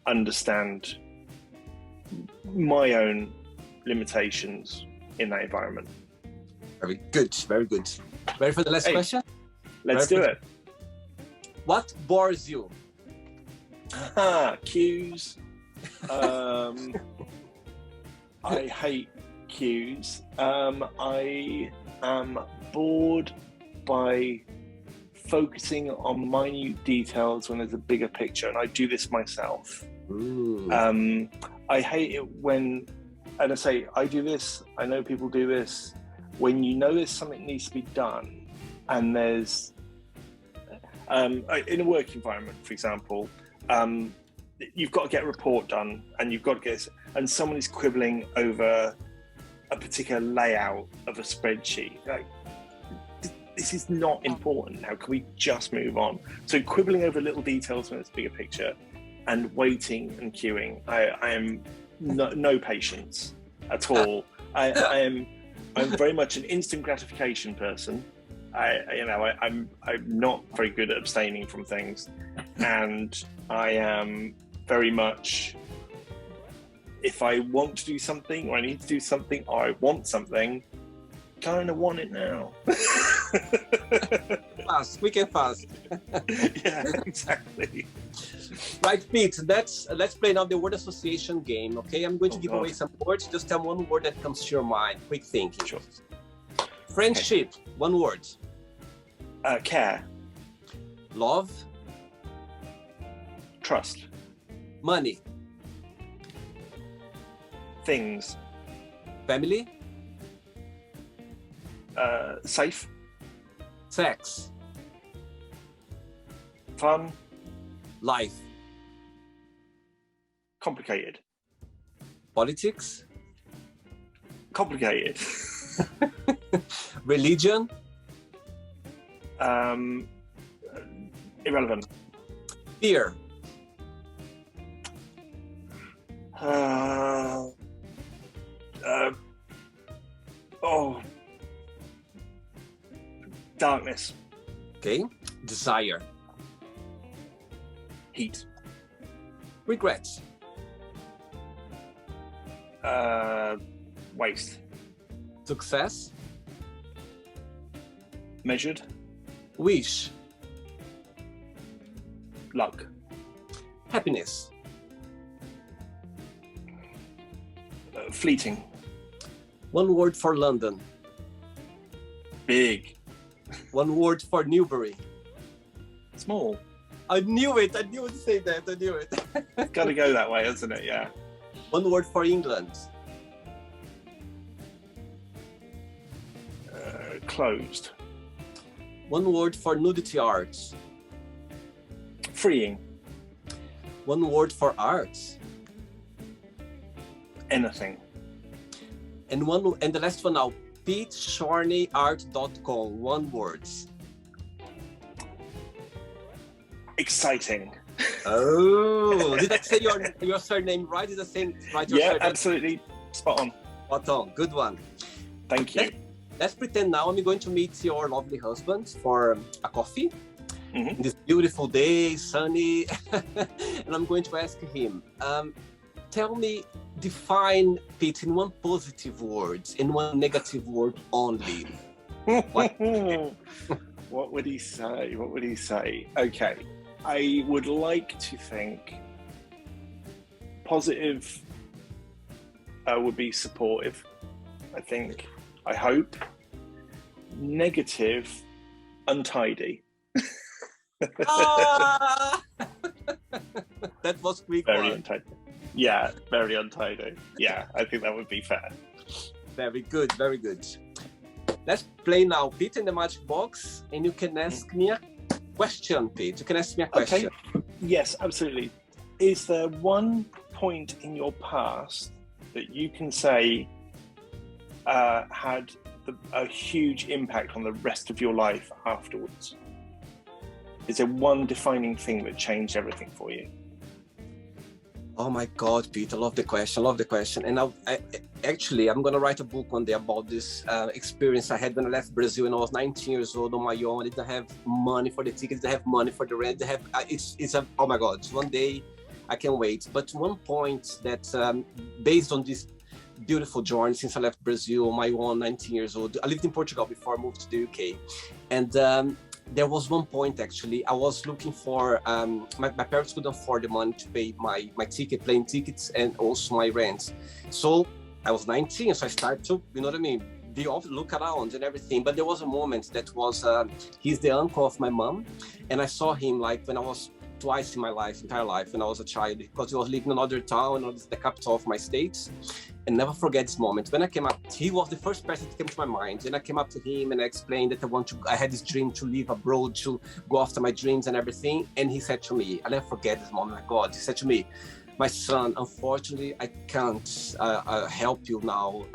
understand my own limitations in that environment. Very good, very good. Ready for the last question? Let's do it. What bores you? Queues. I hate queues. I am bored by focusing on minute details when there's a bigger picture, and I do this myself. I hate it when, and I say I do this, I know people do this, when you know there's something needs to be done, and there's in a work environment, for example, you've got to get a report done, and you've got to get, and someone is quibbling over a particular layout of a spreadsheet. Like, this is not important now. Can we just move on? So quibbling over little details when it's a bigger picture, and waiting and queuing, I am no patience at all. I'm very much an instant gratification person. I'm not very good at abstaining from things, and I am very much, if I want to do something, or I need to do something, or I want something, kind of want it now. Fast, quick and fast. Yeah, exactly. Right, Pete, let's play now the word association game, okay? I'm going to give away some words. Just tell one word that comes to your mind. Quick thinking. Sure. Friendship, one word. Care. Love. Trust. Money. Things. Family. Safe. Sex. Fun. Life. Complicated. Politics. Complicated. Religion. Irrelevant. Fear. Darkness. Okay. Desire. Heat. Regrets. Waste. Success. Measured. Wish. Luck. Happiness. Fleeting. One word for London. Big. One word for Newbury. Small. I knew it. I knew to say that. I knew it. It's got to go that way, hasn't it? Yeah. One word for England. Closed. One word for nudity arts. Freeing. One word for arts. Anything. And the last one now. PeteShorneyArt.com. One word. Exciting. Oh, did I say your surname right? Did I say right? Your surname? Absolutely. Spot on. Spot on. Good one. Thank you. Let's pretend now I'm going to meet your lovely husband for a coffee. Mm-hmm. This beautiful day, sunny, and I'm going to ask him, define Pete in one positive word, in one negative word only. What would he say? What would he say? Okay, I would like to think positive would be supportive, I think. I hope. Negative, untidy. That was quick. Very untidy. Yeah, very untidy. Yeah, I think that would be fair. Very good, very good. Let's play now, Pete, in the magic box, and you can ask me a question, Pete. You can ask me a question. Okay. Yes, absolutely. Is there one point in your past that you can say had a huge impact on the rest of your life afterwards? Is there one defining thing that changed everything for you? Oh my God, Pete, I love the question. I love the question. And actually, I'm going to write a book one day about this experience I had when I left Brazil when I was 19 years old on my own. I didn't have money for the tickets, I didn't have money for the rent. Oh my God, one day I can't wait. But one point that based on this beautiful journey since I left Brazil on my own, 19 years old, I lived in Portugal before I moved to the UK. And there was one point actually, I was looking for, my parents couldn't afford the money to pay my plane tickets and also my rent. So I was 19, so I started to, you know what I mean, look around and everything. But there was a moment that was, he's the uncle of my mom. And I saw him like when I was twice in my entire life, when I was a child, because he was living in another town, the capital of my state. And never forget this moment. When I came up, he was the first person that came to my mind. And I came up to him and I explained that I had this dream to live abroad, to go after my dreams and everything. And he said to me, I'll never forget this moment, my God, he said to me, my son, unfortunately, I can't help you now.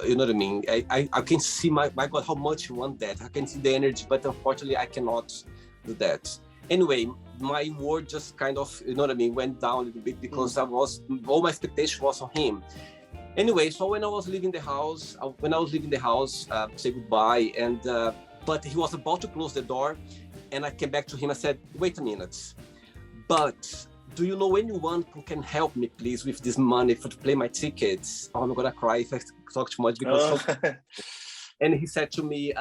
You know what I mean? I can see, my God, how much you want that. I can see the energy, but unfortunately, I cannot do that. Anyway, my world just kind of, you know what I mean, went down a little bit because all my expectation was on him. Anyway, so when I was leaving the house, say goodbye, and but he was about to close the door, and I came back to him. I said, "Wait a minute, but do you know anyone who can help me, please, with this money to play my tickets?" Oh, I'm gonna cry if I talk too much because. And he said to me,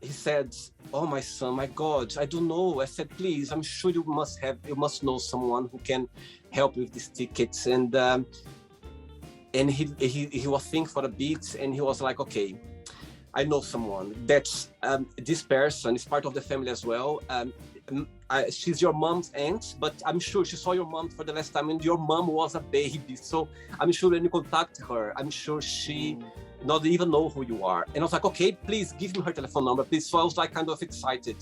he said, "Oh, my son, my God, I don't know." I said, "Please, I'm sure you must know someone who can help with these tickets." And he was thinking for a bit, and he was like, "Okay, I know someone. That's this person is part of the family as well. She's your mom's aunt, but I'm sure she saw your mom for the last time, and your mom was a baby. So I'm sure when you contact her, I'm sure she not even know who you are." And I was like, "Okay, please give me her telephone number, please." So I was like kind of excited.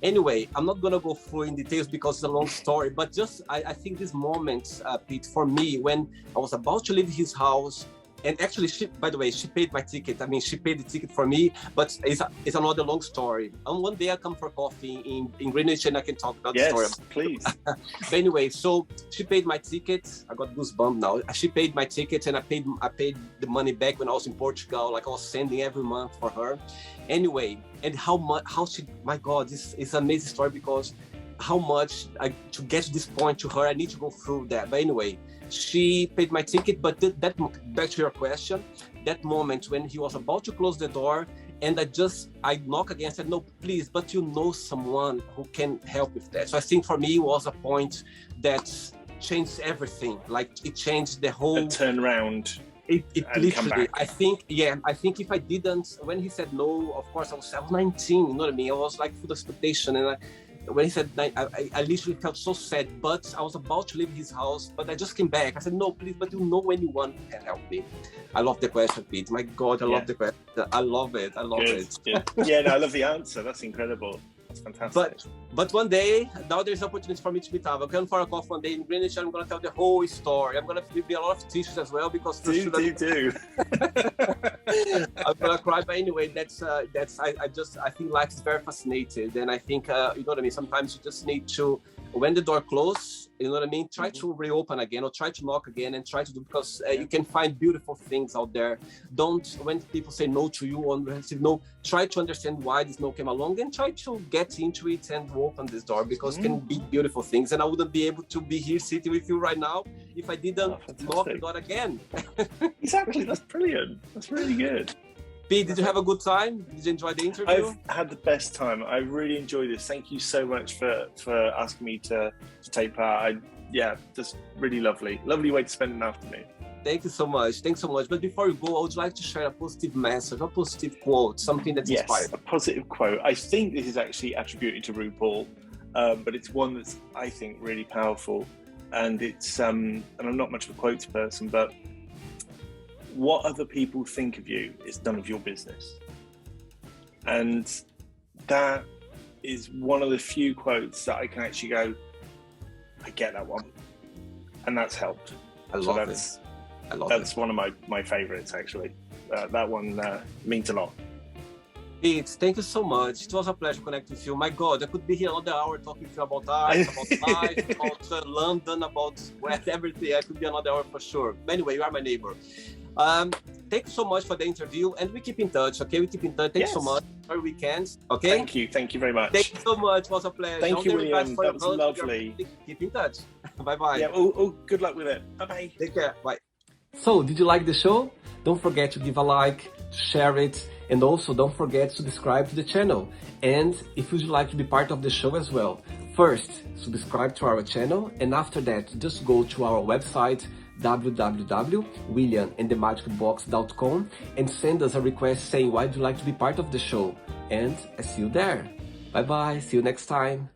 Anyway, I'm not gonna go through in details because it's a long story, but just I think this moment, Pete, for me, when I was about to leave his house, and actually, by the way, she paid my ticket. I mean, she paid the ticket for me, but it's another long story. And one day I come for coffee in Greenwich and I can talk about the story. Yes, please. But anyway, so she paid my ticket. I got goosebumps now. She paid my ticket and I paid the money back when I was in Portugal. Like I was sending every month for her. Anyway, and my God, this is an amazing story because how much to get to this point to her, I need to go through that. But anyway, she paid my ticket. But that back to your question, that moment when he was about to close the door, and I knock again, said, "No, please, but you know someone who can help with that." So I think for me it was a point that changed everything. Like it changed the whole turnaround. It literally, I think if I didn't, when he said no, of course I was 19, you know what I mean? I was like full expectation, and when he said I literally felt so sad, but I was about to leave his house, but I just came back. I said, "No, please, but you know anyone who can help me?" I love the question, Pete. My God, I love the question. I love it. Good. Yeah, no, I love the answer. That's incredible. That's fantastic. But one day, now there's opportunity for me to meet up. I'm going for a coffee one day in Greenwich, and I'm going to tell the whole story. I'm going to be a lot of tissues as well because do. I'm going to cry. But anyway, I think life is very fascinating, and I think you know what I mean. Sometimes you just need to, when the door closes, you know what I mean, try to reopen again or try to knock again and try to do, because you can find beautiful things out there. When people say no to you or say no, try to understand why this no came along and try to get into it and open this door, because it can be beautiful things. And I wouldn't be able to be here sitting with you right now if I didn't knock the door again. Exactly, that's brilliant. That's really good. Pete, did you have a good time? Did you enjoy the interview? I've had the best time. I really enjoyed this. Thank you so much for asking me to take part. Just really lovely. Lovely way to spend an afternoon. Thank you so much. Thanks so much. But before you go, I would like to share a positive message, a positive quote, something that's inspired. A positive quote. I think this is actually attributed to RuPaul, but it's one that's, I think, really powerful. And it's, and I'm not much of a quotes person, but what other people think of you is none of your business. And that is one of the few quotes that I can actually go, I get that one. And that's helped. I love it. That's one of my favorites, actually. That one means a lot. Pete, thank you so much. It was a pleasure connecting with you. My God, I could be here another hour talking with you about art, about life, about London, about everything. I could be another hour for sure. But anyway, you are my neighbor. Thank you so much for the interview, and we keep in touch, okay? We keep in touch. Thank you so much. Our weekends, okay? Thank you very much. Thank you so much. It was a pleasure. Thank you, William. That was lovely. Keep in touch. Bye-bye. Yeah, oh, good luck with it. Bye-bye. Take care. Bye. So, did you like the show? Don't forget to give a like, share it, and also don't forget to subscribe to the channel. And if you'd like to be part of the show as well, first, subscribe to our channel, and after that, just go to our website, www.williamandthemagicbox.com, and send us a request saying why do you like to be part of the show. And I see you there. Bye bye, see you next time.